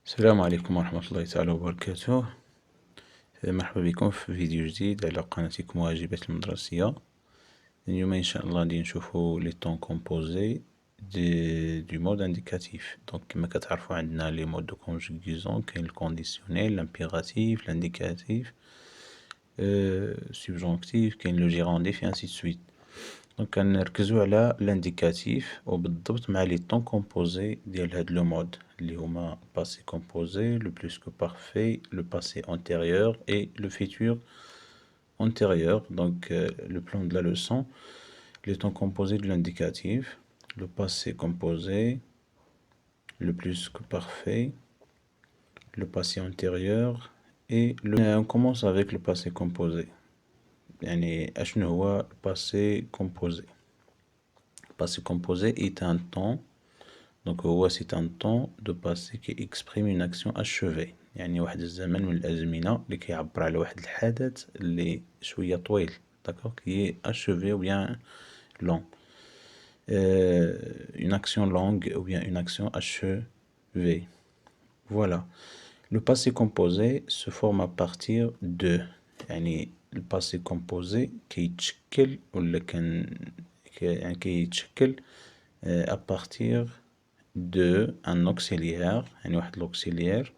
السلام عليكم ورحمة الله تعالى وبركاته. مرحبا بكم في فيديو جديد على قناتكم واجبات المدرسية. اليوم إن شاء الله غادي نشوفو لي طون كومبوزي دو مود انديكاتيف. دونك كما كتعرفو عندنا لي مود دو كونجوغيزون، كاين الكونديسيونيل، لامبيراتيف، لانديكاتيف، سوبجونكتيف، كاين لو جيرونديف اي انسي دو سويت. دونك كنركزو على لانديكاتيف وبالضبط مع لي طون كومبوزي ديال هاد لو مود اللي هما passé composé, le plus que parfait, le passé antérieur et le futur antérieur. Donc le plan de la leçon, les temps composés de l'indicatif, le passé composé, le plus que parfait, le passé antérieur et on commence avec le passé composé. يعني أشنو هو passé composé. Passé composé est un temps. Donc c'est un temps de passé qui exprime une action achevée. يعني واحد الزمن من الأزمنة اللي كيعبر على واحد الحدث اللي شوية طويل. D'accord, qui est achevé ou bien long. Une action longue ou bien une action achevée. Voilà. Le passé composé se forme à partir de يعني le passé composé كيتشكل ولا كيتشكل à partir de un auxiliaire يعني واحد l'auxiliaire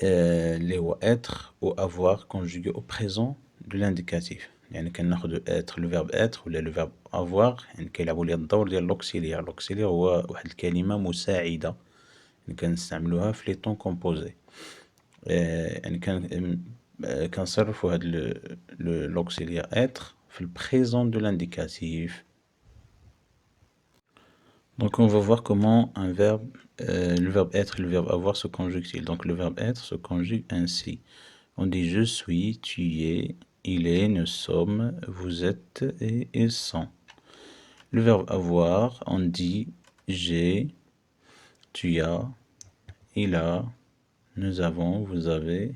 اللي هو être ou avoir conjugué au présent de l'indicatif. يعني كناخدو être le verbe être ولا le verbe avoir يعني كيلعبوا لي الدور ديال l'auxiliaire. l'auxiliaire هو واحد الكلمة مساعدة اللي كنستعملوها في لي طون كومبوزي. يعني كنصرفو هاد l'auxiliaire être في le présent de l'indicatif. Donc on va voir comment un verbe, le verbe être et le verbe avoir se conjuguent-ils. Donc le verbe être se conjugue ainsi. On dit je suis, tu es, il est, nous sommes, vous êtes et ils sont. Le verbe avoir, on dit j'ai, tu as, il a, nous avons, vous avez,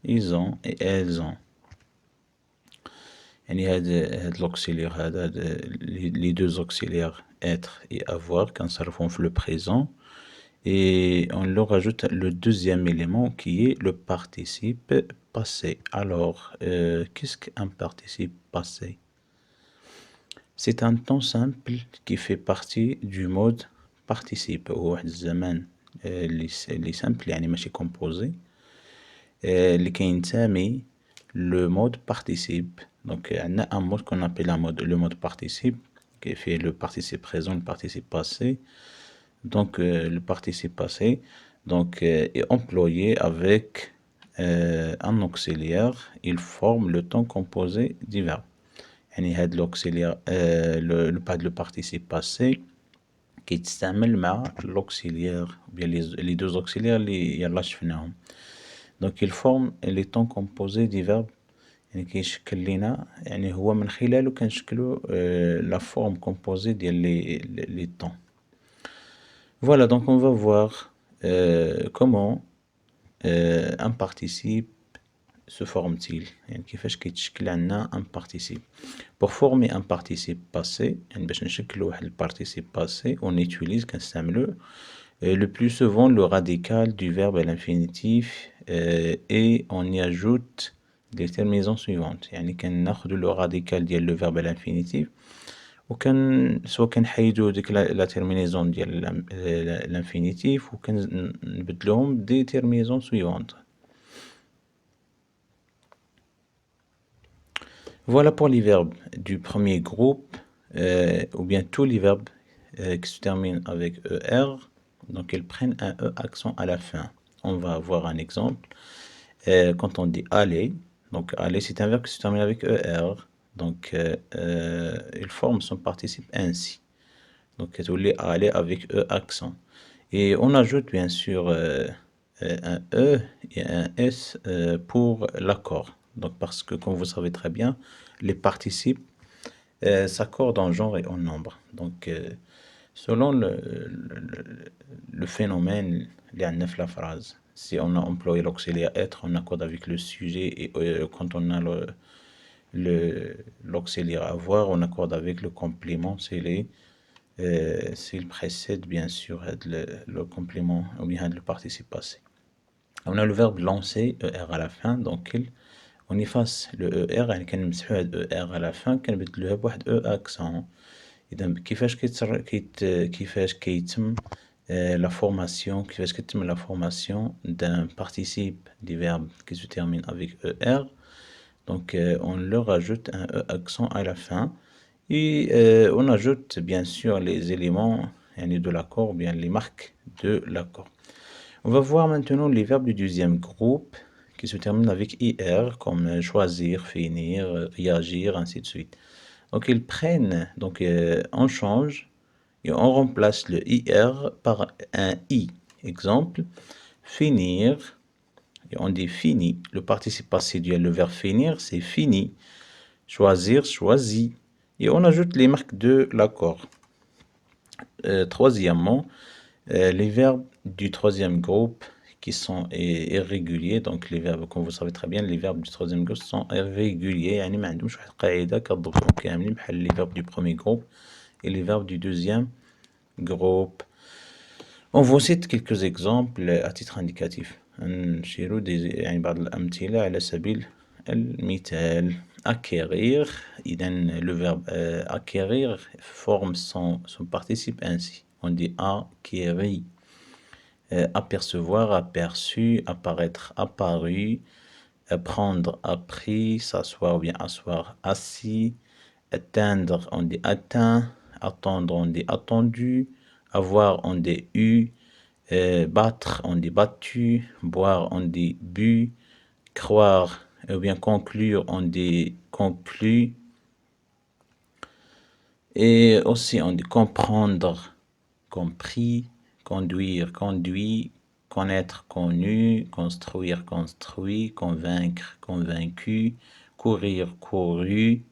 ils ont et elles ont. يعني هاد l'auxiliaire هذا les deux auxiliaires être et avoir كنصرفهم في le présent et on leur rajoute le deuxième élément qui est le participe passé. Alors qu'est-ce qu'un participe passé? C'est un temps simple qui fait partie du mode participe. هو واحد الزمان اللي simple يعني ماشي composé اللي كينتمي le mode participe. Donc on a un mode qu'on appelle le mode participe qui fait le participe présent, le participe passé. Donc le participe passé est employé avec un auxiliaire. Il forme le temps composé du verbe. يعني هاد l'auxiliaire le participe passé كيتستعمل مع l'auxiliaire ou bien les deux auxiliaires اللي يلا شفناهم. Donc il forme les temps composés du verbe. يعني كيشكل لينا يعني هو من خلاله كنشكلو la forme composée ديال les temps. Voilà, donc on va voir comment un participe se forme-t-il. يعني كيفاش كيتشكل عندنا un participe. Pour former un participe passé يعني باش نشكلو واحد الparticipe passé on utilise كنستعملو le plus souvent le radical du verbe à l'infinitif et on y ajoute les terminaisons suivantes. يعني كناخدو le radical ديال le verbe à l'infinitif سوا كنحيدو ديك لا terminaison ديال l'infinitif وكنبدلوهم des terminaisons suivantes. Voilà pour les verbes du premier groupe ou bien tous les verbes qui se terminent avec ER. Donc ils prennent un E accent à la fin. On va voir un exemple. Quand on dit aller, donc aller c'est un verbe qui se termine avec ER. Donc il forme son participe ainsi. Donc tu aller avec E accent. Et on ajoute bien sûr un E et un S pour l'accord. Donc parce que comme vous savez très bien, les participes s'accordent en genre et en nombre. Donc selon le phénomène اللي عندنا في la phrase. Si on a employé l'auxiliaire être, on accorde avec le sujet et quand on a l'auxiliaire avoir, on accorde avec le complément, c'est s'il précède bien sûr le complément ou bien le participe passé. On a le verbe lancer, ER à la fin, donc on efface le ER, يعني كنمسحو هاد ER à la fin كنبدلوها بواحد E accent. إذا كيفاش كيتم la formation, كيفاش كتم la formation d'un participe du verbe qui se termine avec ER. Donc on leur ajoute un E accent à la fin et on ajoute bien sûr les éléments de l'accord, ou bien les marques de l'accord. On va voir maintenant les verbes du deuxième groupe qui se terminent avec IR, comme choisir, finir, réagir, ainsi de suite. Donc ils prennent, donc on change et on remplace le IR par un I. Exemple, finir, et on dit fini. Le participe passé duel, le verbe finir, c'est fini. Choisir, choisi. Et on ajoute les marques de l'accord. Troisièmement, les verbes du troisième groupe qui sont irréguliers, donc les verbes, comme vous savez très bien, les verbes du troisième groupe sont irréguliers, يعني ما عندهمش واحد القاعدة كضبطهم كاملين بحال les verbes du premier groupe et les verbes du deuxième groupe. On vous cite quelques exemples à titre indicatif. نشيروا يعني بعض الأمثلة على سبيل المثال. Acquérir, le verbe acquérir forme son participe ainsi. On dit acquérir. Apercevoir, aperçu, apparaître, apparu, prendre, appris, s'asseoir ou bien asseoir, assis, atteindre, on dit atteint, attendre, on dit attendu, avoir, on dit eu, battre, on dit battu, boire, on dit bu, croire, ou bien conclure, on dit conclu, et aussi on dit comprendre, compris, conduire, conduit, connaître, connu, construire, construit, convaincre, convaincu, courir, couru,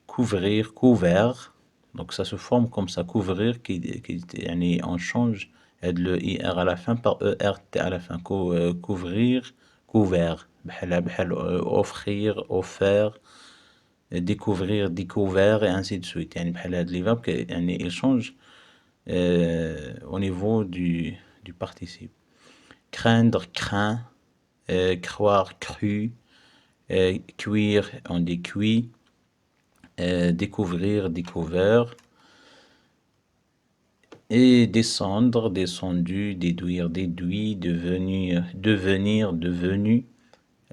couvrir, couvert. Donc ça se forme comme ça, couvrir, on change le IR à la fin par ERT à la fin. Couvrir, couvert. Offrir, offert, découvrir, découvert, et ainsi de suite. Les verbes, ils changent au niveau du participe. Craindre, craint, croire, cru, cuire, on dit cuit, découvrir, découvert, et descendre, descendu, déduire, déduit, devenir, devenir, devenu,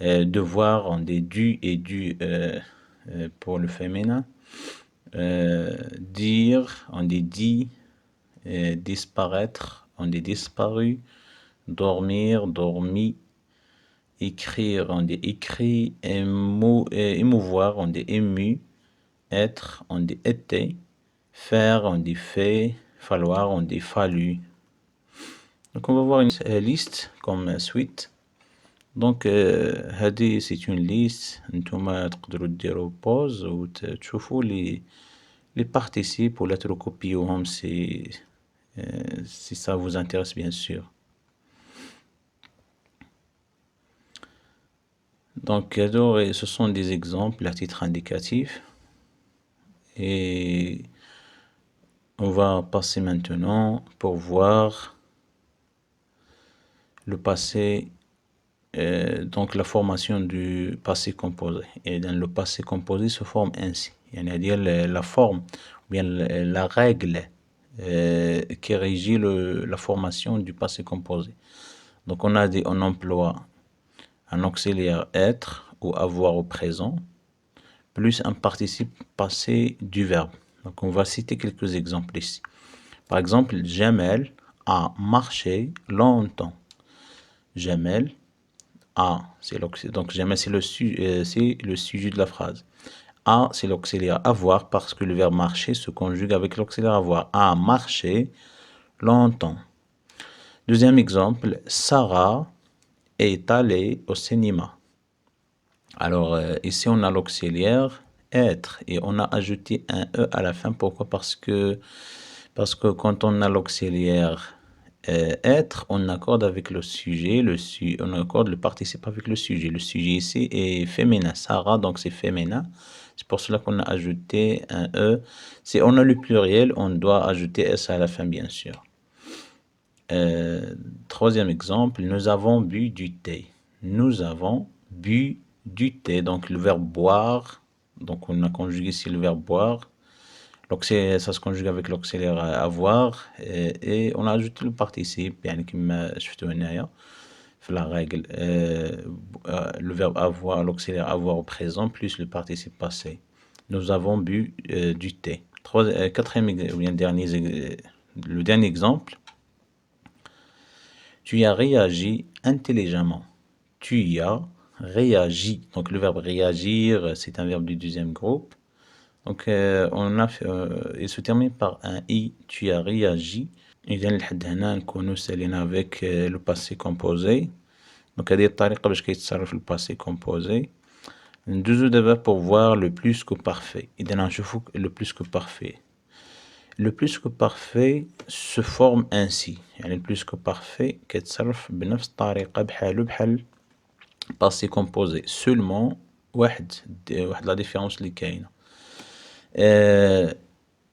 devoir, on dit dû et dû pour le féminin, dire, on dit dit, disparaître, on dit disparu, dormir, dormi, écrire, on dit écrit, émouvoir, on dit ému, être, on dit été, faire, on dit fait, falloir, on dit fallu. Donc on va voir une liste comme suite. Donc هذه c'est une liste. نتوما تقدروا ديروا pause وتشوفوا les participes ولا تركوبيوهم si ça vous intéresse bien sûr. Donc ce sont des exemples à titre indicatif. Et on va passer maintenant pour voir le passé, donc la formation du passé composé. Et dans le passé composé se forme ainsi. C'est-à-dire la forme, ou bien la règle qui régit la formation du passé composé. Donc on a dit on emploie un auxiliaire être ou avoir au présent, plus un participe passé du verbe. Donc on va citer quelques exemples ici. Par exemple, Jamel a marché longtemps. Jamel a, donc Jamel c'est le sujet de la phrase. A c'est l'auxiliaire avoir parce que le verbe marcher se conjugue avec l'auxiliaire avoir. A marché longtemps. Deuxième exemple, Sarah est allée au cinéma. Alors ici on a l'auxiliaire être et on a ajouté un E à la fin. Pourquoi? Parce que quand on a l'auxiliaire être, on accorde avec le sujet, on accorde le participe avec le sujet. Le sujet ici est féminin. Sarah, donc c'est féminin. C'est pour cela qu'on a ajouté un E. Si on a le pluriel, on doit ajouter S à la fin, bien sûr. Troisième exemple, nous avons bu du thé. Nous avons bu du thé. Donc le verbe boire. Donc on a conjugué ici le verbe boire. Ça se conjugue avec l'auxiliaire avoir. Et on a ajouté le participe. يعني كما شفتوا هنايا في la règle. Le verbe avoir, l'auxiliaire avoir au présent plus le participe passé. Nous avons bu du thé. Quatrième, ou bien le dernier exemple. Tu as réagi intelligemment. Tu y as réagi. Donc le verbe réagir, c'est un verbe du deuxième groupe. Donc il se termine par un i. Tu as réagi. إذا لحد هنا نكونوا سالينا avec le passé composé. Donc هذه الطريقة باش كيتصرف le passé composé. ندوزو دابا pour voir le plus que parfait. إذا نشوفوا le plus que parfait. Le plus que parfait se forme ainsi. يعني le plus que parfait كيتصرف بنفس الطريقة بحال passé composé. Seulement واحد la différence اللي كاينة.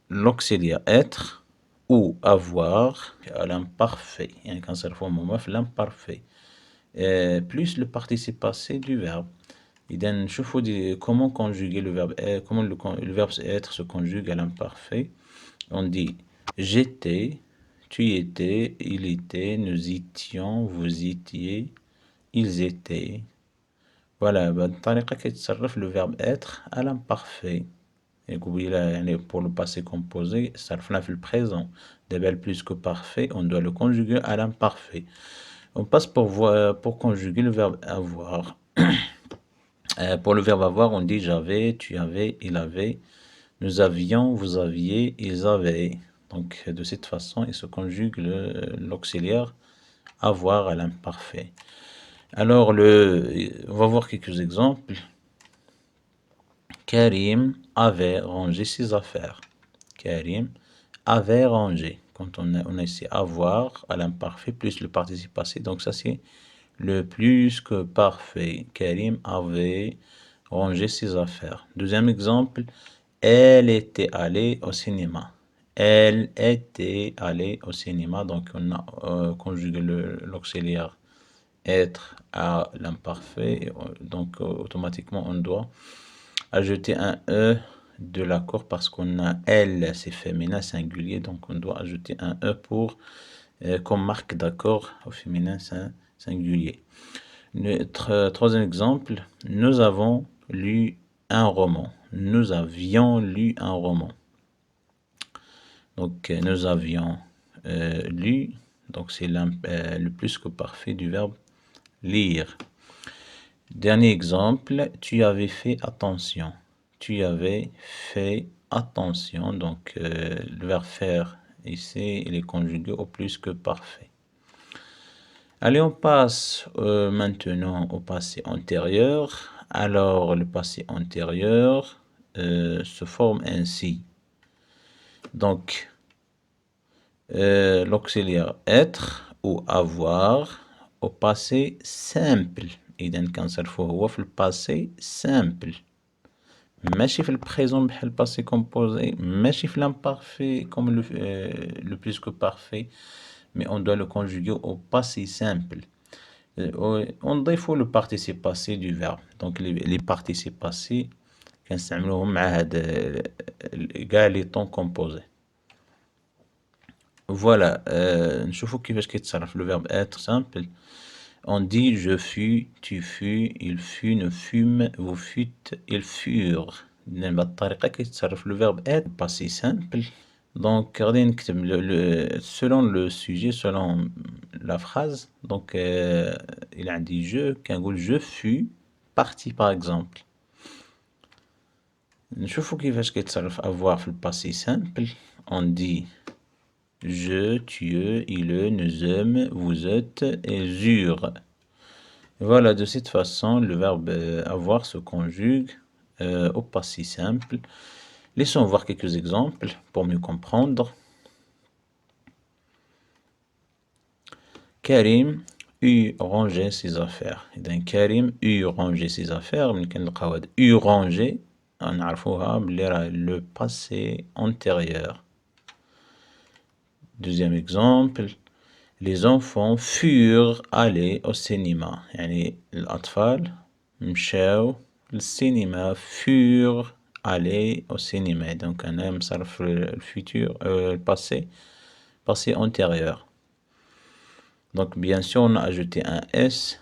L'auxiliaire être ou avoir à l'imparfait. يعني كنصرفو هما في l'imparfait. Plus le participe passé du verbe. إذا نشوفوا comment conjuguer le verbe comment le verbe être se conjugue à l'imparfait. On dit j'étais, tu étais, il était, nous étions, vous étiez, ils étaient. Voilà, بالطريقة كيتصرف le verbe être à l'imparfait. Et pour le passé composé, صرفنا في le présent. D'abord le plus que parfait, on doit le conjuguer à l'imparfait. On passe pour conjuguer le verbe avoir. Pour le verbe avoir, on dit j'avais, tu avais, il avait, nous avions, vous aviez, ils avaient. Donc de cette façon, il se conjugue l'auxiliaire avoir à l'imparfait. Alors on va voir quelques exemples. Karim avait rangé ses affaires. Karim avait rangé. Quand on a ici avoir à l'imparfait plus le participe passé. Donc ça c'est le plus que parfait. Karim avait rangé ses affaires. Deuxième exemple. Elle était allée au cinéma. Elle était allée au cinéma. Donc on a conjugué l'auxiliaire être à l'imparfait. Donc automatiquement on doit ajouter un E de l'accord parce qu'on a elle, c'est féminin singulier. Donc on doit ajouter un E pour comme marque d'accord au féminin singulier. Notre troisième exemple, nous avons lu un roman. Nous avions lu un roman. Donc nous avions lu, donc c'est le plus que parfait du verbe lire. Dernier exemple, tu avais fait attention. Tu avais fait attention. Donc le verbe faire ici, il est conjugué au plus que parfait. Allez, on passe maintenant au passé antérieur. Alors, le passé antérieur se forme ainsi. Donc, l'auxiliaire être ou avoir au passé simple. إذا كنصرفوه هو في الباسي simple. ماشي في البريزون بحال الباسي composé. ماشي في l'imparfait comme le plus que parfait. Mais on doit le conjuguer au passé simple. On ضيفوا le participe passé du verbe. Donc les participes passés كنستعملوهم مع هاد كاع les temps composés. Voilà, نشوفوا كيفاش كيتصرف le verbe être simple. On dit je fus, tu fus, il fut, nous fûmes, vous fûtes, ils furent. بهاد الطريقة كيتصرف le verbe être passé simple. Donc غادي نكتب selon le sujet, selon la phrase. Donc il a dit je, كنقول je fus parti par exemple. نشوفوا كيفاش كيتصرف avoir في الباسي simple. On dit je, tu, il, nous sommes, vous êtes et jure. Voilà, de cette façon, le verbe avoir se conjugue au passé simple. Laissons voir quelques exemples pour mieux comprendre. Karim eut rangé ses affaires. Donc, Karim eut rangé ses affaires. eut rangé نعرفوها بلي راه le passé antérieur. Deuxième exemple, les enfants furent allés au cinéma. يعني الأطفال مشاو للسينما furent allés au cinéma. Donc أنا مصرف le futur, le passé antérieur. Donc bien sûr on a ajouté un S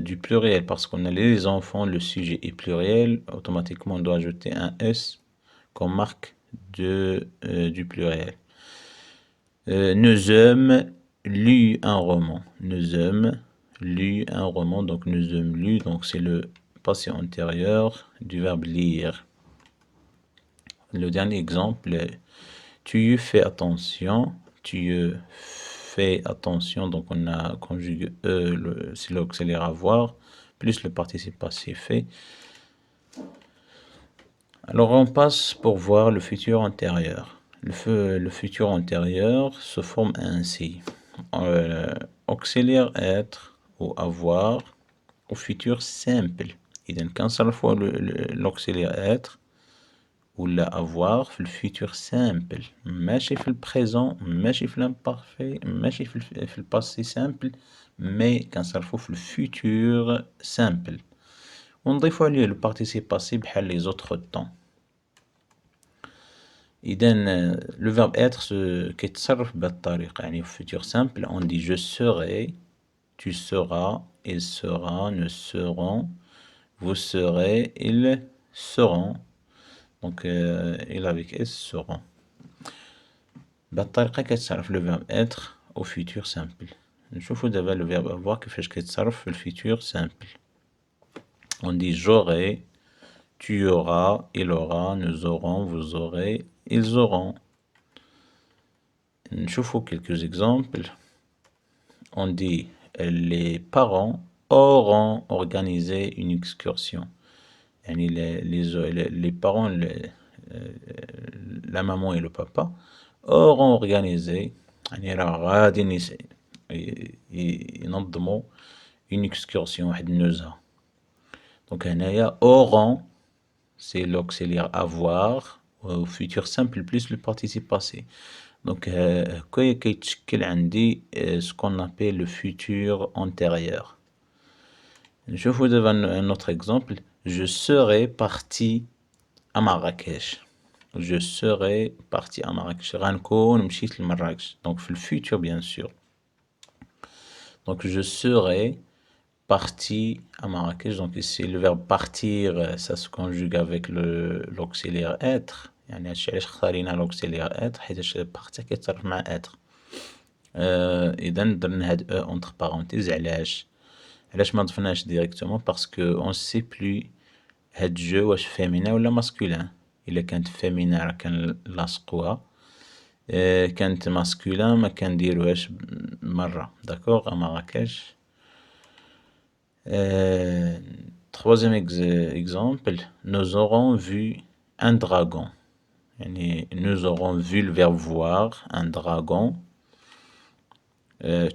du pluriel parce qu'on a les enfants, le sujet est pluriel. Automatiquement on doit ajouter un S comme marque du pluriel. Nous sommes lu un roman. Nous sommes lu un roman. Donc nous sommes lu. Donc c'est le passé antérieur du verbe lire. Le dernier exemple, tu fais attention. Tu fais attention. Donc on a conjugué c'est l'auxiliaire avoir plus le participe passé fait. Alors on passe pour voir le futur antérieur. Le futur antérieur se forme ainsi. Auxiliaire être ou avoir au futur simple. إذا كنصرفوا l'auxiliaire être ولا avoir في الفيتور سامبل ماشي في البريزون ماشي في l'imparfait ماشي في الباسي سامبل مي كنصرفوا في الفيتور سامبل ونضيفوا عليه le participe passé بحال les autres temps. إذا le verbe être كيتصرف بهذه الطريقة يعني في futur simple on dit je serai, tu seras, il sera, nous serons, vous serez, ils seront. Donc il avec S seront. بهذه الطريقة كيتصرف le verbe être au futur simple. نشوفوا دابا le verbe avoir كيفاش كيتصرف في الفيتور simple. On dit j'aurai, tu auras, il aura, nous aurons, vous aurez, ils auront. نشوفوا quelques exemples. On dit les parents auront organisé une excursion. يعني les parents, la maman et le papa auront organisé يعني راه غادي ينظموا une excursion واحد النزهة. Donc هنايا auront c'est l'auxiliaire avoir au futur simple plus le participe passé. Donc هكايا كيتشكل عندي ce qu'on appelle le futur antérieur. نشوفوا دابا un autre exemple. Je serai parti à Marrakech. Je serai parti à Marrakech. غنكون مشيت لمراكش. Donc في le futur bien sûr. Donc je serai parti à Marrakech. Donc ici le verbe partir ça se conjugue avec l'auxiliaire être. يعني هادشي علاش اختارينا l'auxiliaire être حيتاش partir كيتصرف مع être. إذا درنا هاد entre parenthèses علاش ما ضفناش ديريكتومون باسكو اون سي بلو هاد جو واش فيمينا ولا ماسكولين. الا كانت فيمينا راه كنلاصقوها كانت ماسكولين ما كنديروهاش مره. داكوغ مراكش. troisième exemple, nous aurons vu un dragon. يعني nous aurons vu le verbe voir un dragon.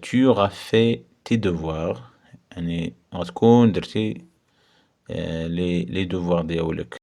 Tu auras fait tes devoirs. يعني غتكون درتي les devoirs ديالك